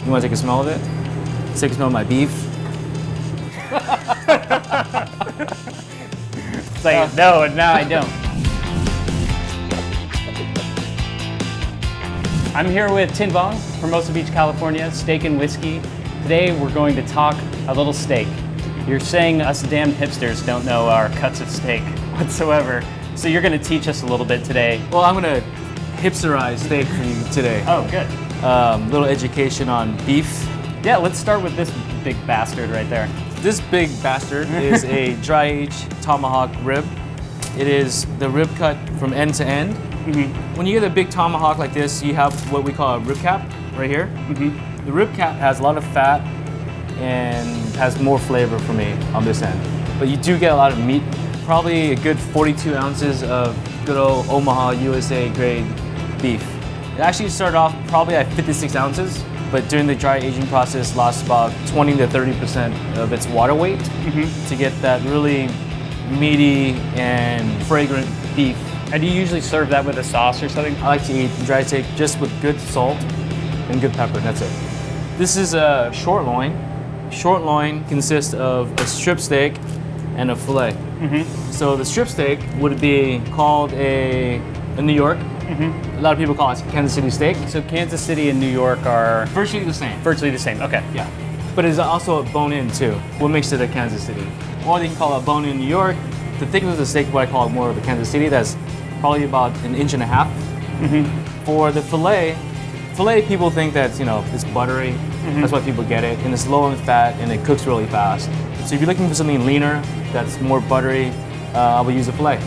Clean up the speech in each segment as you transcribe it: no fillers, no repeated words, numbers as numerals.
You want to take a smell of it? Take a smell of my beef. It's like, no, I don't. I'm here with Tin Vuong, Hermosa Beach, California, steak and whiskey. Today we're going to talk a little steak. You're saying us damn hipsters don't know our cuts of steak whatsoever, so you're going to teach us a little bit today. Well, I'm going to hipsterize steak for you today. Oh, good. Little education on beef. Yeah, let's start with this big bastard right there. This big bastard is a dry-aged tomahawk rib. It is the rib cut from end to end. Mm-hmm. When you get a big tomahawk like this, you have what we call a rib cap right here. Mm-hmm. The rib cap has a lot of fat and has more flavor for me on this end. But you do get a lot of meat, probably a good 42 ounces of good old Omaha USA grade beef. It actually started off probably at 56 ounces, but during the dry aging process lost about 20 to 30% of its water weight to get that really meaty and fragrant beef. And do you usually serve that with a sauce or something? I like to eat dry steak just with good salt and good pepper, and that's it. This is a short loin. Short loin consists of a strip steak and a filet. So the strip steak would be called a New York. A lot of people call it Kansas City steak. So Kansas City and New York are Virtually the same. virtually the same. Okay. Yeah. But it's also a bone-in too. What makes it a Kansas City? Or they can call it a bone-in New York. The thickness of the steak, what I call it more of a Kansas City, that's probably about 1.5 inches. For the filet people think that, you know, it's buttery. That's why people get it. And it's low in fat and it cooks really fast. So if you're looking for something leaner, that's more buttery, I would use a filet.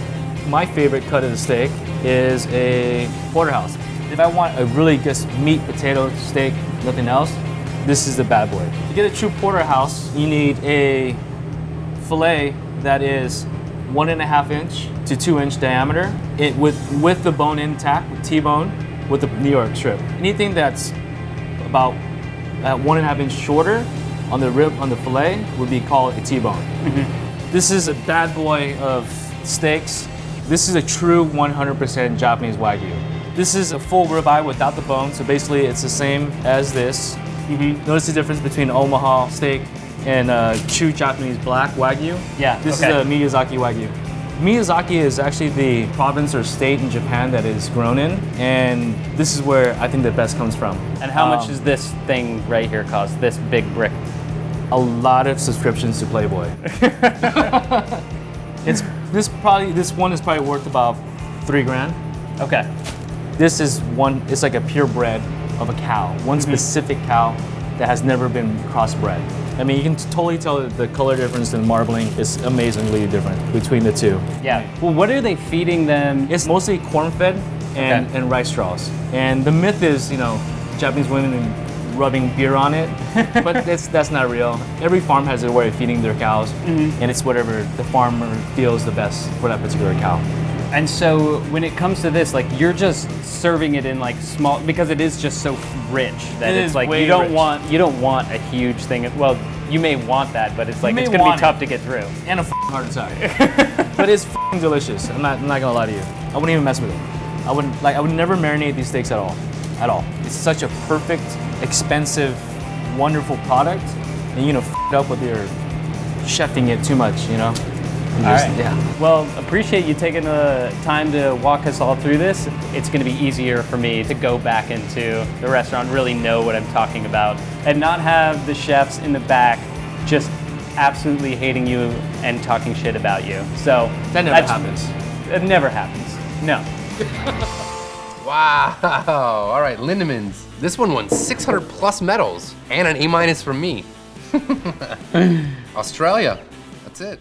My favorite cut of the steak is a porterhouse. If I want a really just meat potato steak, nothing else, this is the bad boy. To get a true porterhouse, you need a filet that is 1.5 inch to 2 inch diameter, with the bone intact, with T-bone, with the New York strip. Anything that's about 1.5 inch shorter on the rib, on the filet, would be called a T-bone. This is a bad boy of steaks. This is a true 100% Japanese Wagyu. This is a full ribeye without the bone, so basically it's the same as this. Notice the difference between Omaha steak and true Japanese black Wagyu. Yeah, This is a Miyazaki Wagyu. Miyazaki is actually the province or state in Japan that it's grown in, and this is where I think the best comes from. And how much does this thing right here cost, this big brick? A lot of subscriptions to Playboy. This one is probably worth about $3,000. Okay. This is one, it's like a purebred of a cow, one specific cow that has never been crossbred. I mean, you can totally tell the color difference in marbling is amazingly different between the two. Yeah. Well, what are they feeding them? It's mostly corn-fed and rice straws. And the myth is, you know, Japanese women rubbing beer on it, but that's not real. Every farm has a way of feeding their cows, and it's whatever the farmer feels the best for that particular cow. And so when it comes to this, like, you're just serving it in like small, because it is just so rich that It it's is like way you don't rich. want a huge thing. Well, you may want that, but it's like You it's may gonna be want tough it. to get through. And a heart attack. But it's delicious. I'm not gonna lie to you. I wouldn't even mess with it. I would never marinate these steaks at all. It's such a perfect, expensive, wonderful product, and you know, it up with your chefing it too much, you know. All right. Yeah. Well, appreciate you taking the time to walk us all through this. It's going to be easier for me to go back into the restaurant, really know what I'm talking about, and not have the chefs in the back just absolutely hating you and talking shit about you. So That never happens. It never happens. No. Wow. All right, Lindemans. This one won 600 plus medals and an A- from me. Australia. That's it.